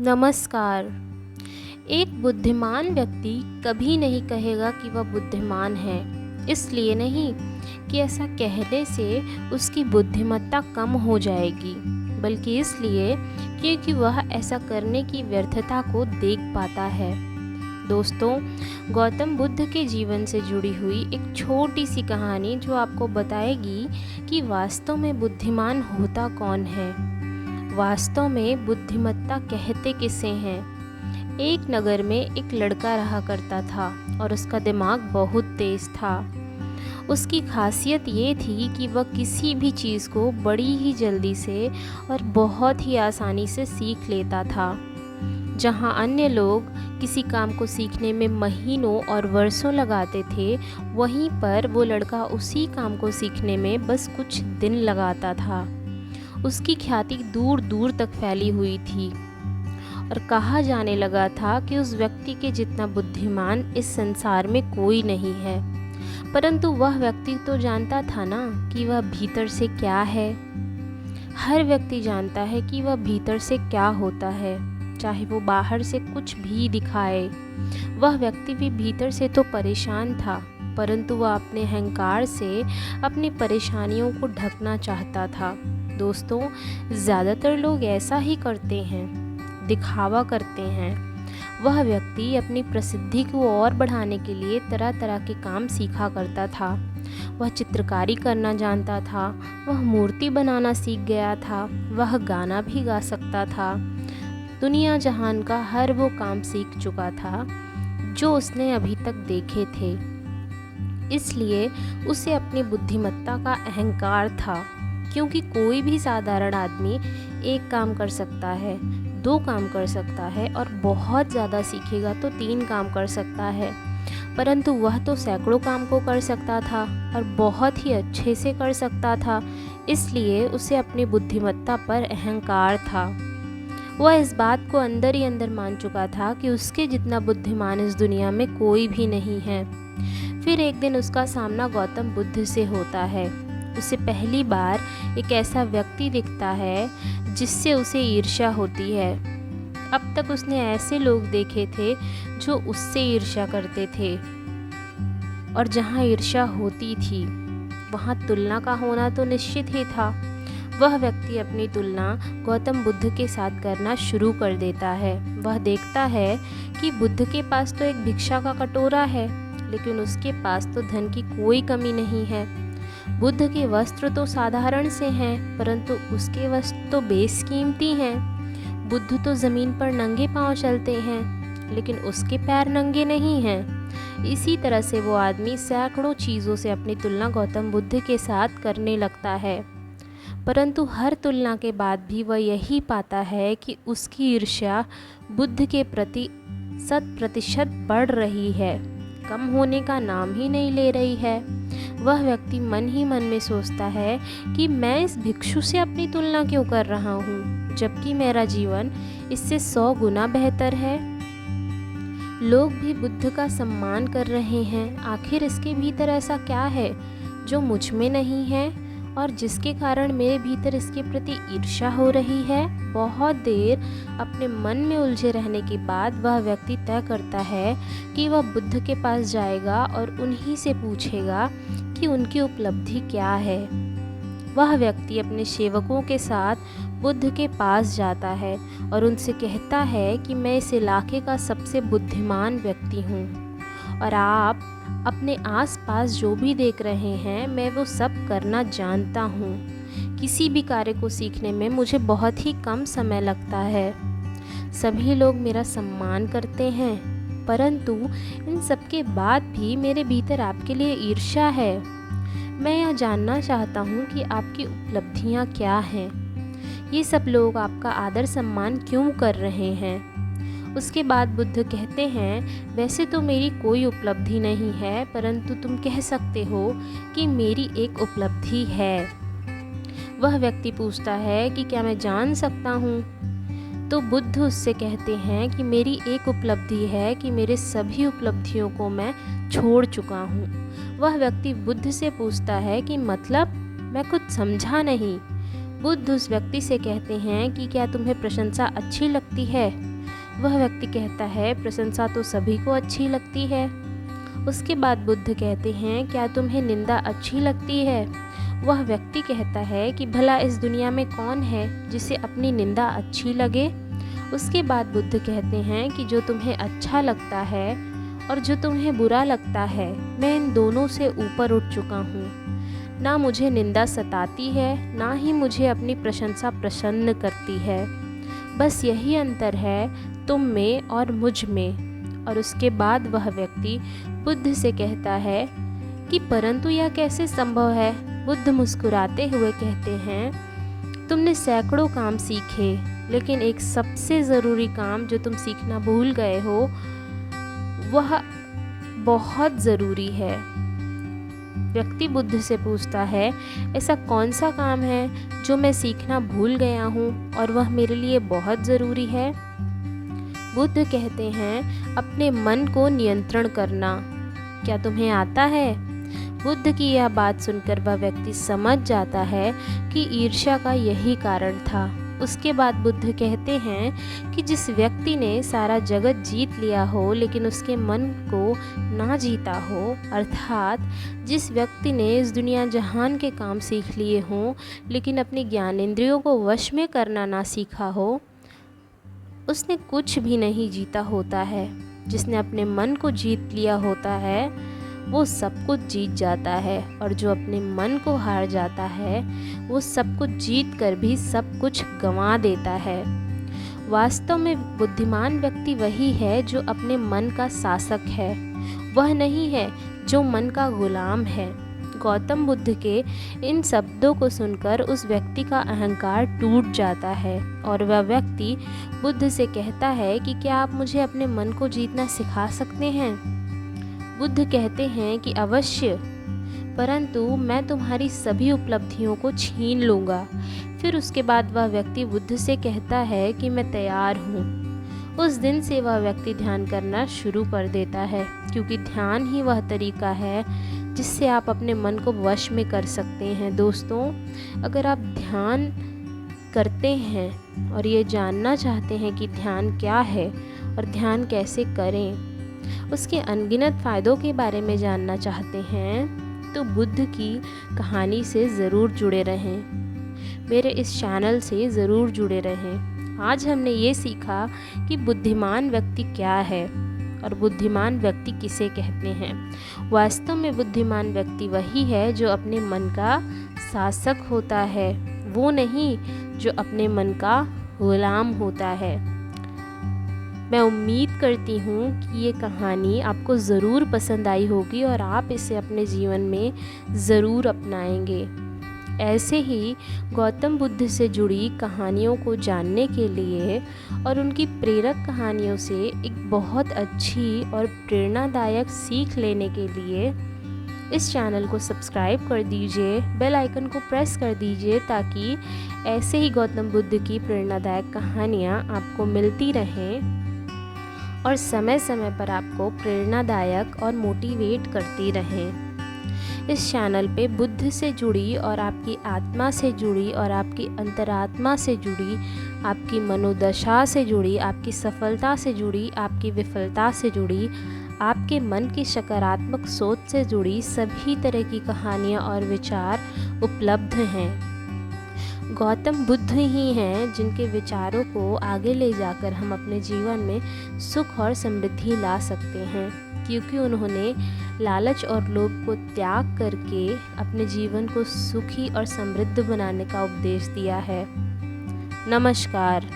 नमस्कार। एक बुद्धिमान व्यक्ति कभी नहीं कहेगा कि वह बुद्धिमान है। इसलिए नहीं कि ऐसा कहने से उसकी बुद्धिमत्ता कम हो जाएगी, बल्कि इसलिए क्योंकि वह ऐसा करने की व्यर्थता को देख पाता है। दोस्तों, गौतम बुद्ध के जीवन से जुड़ी हुई एक छोटी सी कहानी जो आपको बताएगी कि वास्तव में बुद्धिमान होता कौन है। वास्तव में बुद्धिमत्ता कहते किसे हैं। एक नगर में एक लड़का रहा करता था और उसका दिमाग बहुत तेज था। उसकी खासियत ये थी कि वह किसी भी चीज़ को बड़ी ही जल्दी से और बहुत ही आसानी से सीख लेता था। जहाँ अन्य लोग किसी काम को सीखने में महीनों और वर्षों लगाते थे, वहीं पर वो लड़का उसी काम को सीखने में बस कुछ दिन लगाता था। उसकी ख्याति दूर दूर तक फैली हुई थी और कहा जाने लगा था कि उस व्यक्ति के जितना बुद्धिमान इस संसार में कोई नहीं है। परंतु वह व्यक्ति तो जानता था ना कि वह भीतर से क्या है। हर व्यक्ति जानता है कि वह भीतर से क्या होता है, चाहे वो बाहर से कुछ भी दिखाए। वह व्यक्ति भी भीतर से तो परेशान था, परंतु वह अपने अहंकार से अपनी परेशानियों को ढकना चाहता था। दोस्तों, ज़्यादातर लोग ऐसा ही करते हैं, दिखावा करते हैं। वह व्यक्ति अपनी प्रसिद्धि को और बढ़ाने के लिए तरह तरह के काम सीखा करता था। वह चित्रकारी करना जानता था, वह मूर्ति बनाना सीख गया था, वह गाना भी गा सकता था। दुनिया जहान का हर वो काम सीख चुका था जो उसने अभी तक देखे थे। इसलिए उसे अपनी बुद्धिमत्ता का अहंकार था, क्योंकि कोई भी साधारण आदमी एक काम कर सकता है, 2 काम कर सकता है और बहुत ज़्यादा सीखेगा तो 3 काम कर सकता है। परंतु वह तो सैकड़ों काम को कर सकता था और बहुत ही अच्छे से कर सकता था। इसलिए उसे अपनी बुद्धिमत्ता पर अहंकार था। वह इस बात को अंदर ही अंदर मान चुका था कि उसके जितना बुद्धिमान इस दुनिया में कोई भी नहीं है। फिर एक दिन उसका सामना गौतम बुद्ध से होता है। उसे पहली बार एक ऐसा व्यक्ति दिखता है जिससे उसे ईर्ष्या होती है। अब तक उसने ऐसे लोग देखे थे जो उससे ईर्ष्या करते थे, और जहाँ ईर्ष्या होती थी वहाँ तुलना का होना तो निश्चित ही था। वह व्यक्ति अपनी तुलना गौतम बुद्ध के साथ करना शुरू कर देता है। वह देखता है कि बुद्ध के पास तो एक भिक्षा का कटोरा है, लेकिन उसके पास तो धन की कोई कमी नहीं है। बुद्ध के वस्त्र तो साधारण से हैं, परंतु उसके वस्त्र तो बेशकीमती हैं। बुद्ध तो ज़मीन पर नंगे पांव चलते हैं, लेकिन उसके पैर नंगे नहीं हैं। इसी तरह से वो आदमी सैकड़ों चीज़ों से अपनी तुलना गौतम बुद्ध के साथ करने लगता है। परंतु हर तुलना के बाद भी वह यही पाता है कि उसकी ईर्ष्या बुद्ध के प्रति 100% बढ़ रही है, कम होने का नाम ही नहीं ले रही है। वह व्यक्ति मन ही मन में सोचता है कि मैं इस भिक्षु से अपनी तुलना क्यों कर रहा हूँ, जबकि मेरा जीवन इससे 100 गुना बेहतर है। लोग भी बुद्ध का सम्मान कर रहे हैं। आखिर इसके भीतर ऐसा क्या है जो मुझ में नहीं है और जिसके कारण मेरे भीतर इसके प्रति ईर्ष्या हो रही है। बहुत देर अपने मन में उलझे रहने के बाद वह व्यक्ति तय करता है कि वह बुद्ध के पास जाएगा और उन्हीं से पूछेगा कि उनकी उपलब्धि क्या है। वह व्यक्ति अपने सेवकों के साथ बुद्ध के पास जाता है और उनसे कहता है कि मैं इस इलाके का सबसे बुद्धिमान व्यक्ति हूँ और आप अपने आसपास जो भी देख रहे हैं मैं वो सब करना जानता हूँ। किसी भी कार्य को सीखने में मुझे बहुत ही कम समय लगता है। सभी लोग मेरा सम्मान करते हैं, परंतु इन सब के बाद भी मेरे भीतर आपके लिए ईर्ष्या है। मैं यह जानना चाहता हूँ कि आपकी उपलब्धियाँ क्या हैं। ये सब लोग आपका आदर सम्मान क्यों कर रहे हैं। उसके बाद बुद्ध कहते हैं, वैसे तो मेरी कोई उपलब्धि नहीं है, परंतु तुम कह सकते हो कि मेरी एक उपलब्धि है। वह व्यक्ति पूछता है कि क्या मैं जान सकता हूँ। तो बुद्ध उससे कहते हैं कि मेरी एक उपलब्धि है कि मेरे सभी उपलब्धियों को मैं छोड़ चुका हूँ। वह व्यक्ति बुद्ध से पूछता है कि मतलब, मैं कुछ समझा नहीं। बुद्ध उस व्यक्ति से कहते हैं कि क्या तुम्हें प्रशंसा अच्छी लगती है। वह व्यक्ति कहता है, प्रशंसा तो सभी को अच्छी लगती है। उसके बाद बुद्ध कहते हैं, क्या तुम्हें निंदा अच्छी लगती है? वह व्यक्ति कहता है कि भला इस दुनिया में कौन है जिसे अपनी निंदा अच्छी लगे? उसके बाद बुद्ध कहते हैं कि जो तुम्हें अच्छा लगता है और जो तुम्हें बुरा लगता है, मैं इन दोनों से ऊपर उठ चुका हूँ। ना मुझे निंदा सताती है, ना ही मुझे अपनी प्रशंसा प्रसन्न करती है। बस यही अंतर है तुम में और मुझ में। और उसके बाद वह व्यक्ति बुद्ध से कहता है कि परंतु यह कैसे संभव है? बुद्ध मुस्कुराते हुए कहते हैं, तुमने सैकड़ों काम सीखे, लेकिन एक सबसे ज़रूरी काम जो तुम सीखना भूल गए हो, वह बहुत ज़रूरी है। व्यक्ति बुद्ध से पूछता है, ऐसा कौन सा काम है जो मैं सीखना भूल गया हूँ और वह मेरे लिए बहुत ज़रूरी है? बुद्ध कहते हैं, अपने मन को नियंत्रण करना। क्या तुम्हें आता है? बुद्ध की यह बात सुनकर वह व्यक्ति समझ जाता है कि ईर्ष्या का यही कारण था। उसके बाद बुद्ध कहते हैं कि जिस व्यक्ति ने सारा जगत जीत लिया हो लेकिन उसके मन को ना जीता हो, अर्थात जिस व्यक्ति ने इस दुनिया जहान के काम सीख लिए हों लेकिन अपने ज्ञानेंद्रियों को वश में करना ना सीखा हो, उसने कुछ भी नहीं जीता होता है। जिसने अपने मन को जीत लिया होता है वो सब कुछ जीत जाता है, और जो अपने मन को हार जाता है वो सब कुछ जीत कर भी सब कुछ गंवा देता है। वास्तव में बुद्धिमान व्यक्ति वही है जो अपने मन का शासक है, वह नहीं है जो मन का गुलाम है। गौतम बुद्ध के इन शब्दों को सुनकर उस व्यक्ति का अहंकार टूट जाता है और वह व्यक्ति बुद्ध से कहता है कि क्या आप मुझे अपने मन को जीतना सिखा सकते हैं? बुद्ध कहते हैं कि अवश्य, परंतु मैं तुम्हारी सभी उपलब्धियों को छीन लूँगा। फिर उसके बाद वह व्यक्ति बुद्ध से कहता है कि मैं तैयार हूँ। उस दिन से वह व्यक्ति ध्यान करना शुरू कर देता है, क्योंकि ध्यान ही वह तरीका है जिससे आप अपने मन को वश में कर सकते हैं। दोस्तों, अगर आप ध्यान करते हैं और ये जानना चाहते हैं कि ध्यान क्या है और ध्यान कैसे करें, उसके अनगिनत फ़ायदों के बारे में जानना चाहते हैं, तो बुद्ध की कहानी से ज़रूर जुड़े रहें। मेरे इस चैनल से ज़रूर जुड़े रहें। आज हमने ये सीखा कि बुद्धिमान व्यक्ति क्या है और बुद्धिमान व्यक्ति किसे कहते हैं। वास्तव में बुद्धिमान व्यक्ति वही है जो अपने मन का शासक होता है, वो नहीं जो अपने मन का गुलाम होता है। मैं उम्मीद करती हूँ कि ये कहानी आपको ज़रूर पसंद आई होगी और आप इसे अपने जीवन में ज़रूर अपनाएंगे। ऐसे ही गौतम बुद्ध से जुड़ी कहानियों को जानने के लिए और उनकी प्रेरक कहानियों से एक बहुत अच्छी और प्रेरणादायक सीख लेने के लिए इस चैनल को सब्सक्राइब कर दीजिए, बेल आइकन को प्रेस कर दीजिए, ताकि ऐसे ही गौतम बुद्ध की प्रेरणादायक कहानियाँ आपको मिलती रहें और समय समय पर आपको प्रेरणादायक और मोटिवेट करती रहें। इस चैनल पे बुद्ध से जुड़ी और आपकी आत्मा से जुड़ी और आपकी अंतरात्मा से जुड़ी, आपकी मनोदशा से जुड़ी, आपकी सफलता से जुड़ी, आपकी विफलता से जुड़ी, आपके मन की सकारात्मक सोच से जुड़ी सभी तरह की कहानियाँ और विचार उपलब्ध हैं। गौतम बुद्ध ही हैं जिनके विचारों को आगे ले जाकर हम अपने जीवन में सुख और समृद्धि ला सकते हैं, क्योंकि उन्होंने लालच और लोभ को त्याग करके अपने जीवन को सुखी और समृद्ध बनाने का उपदेश दिया है। नमस्कार।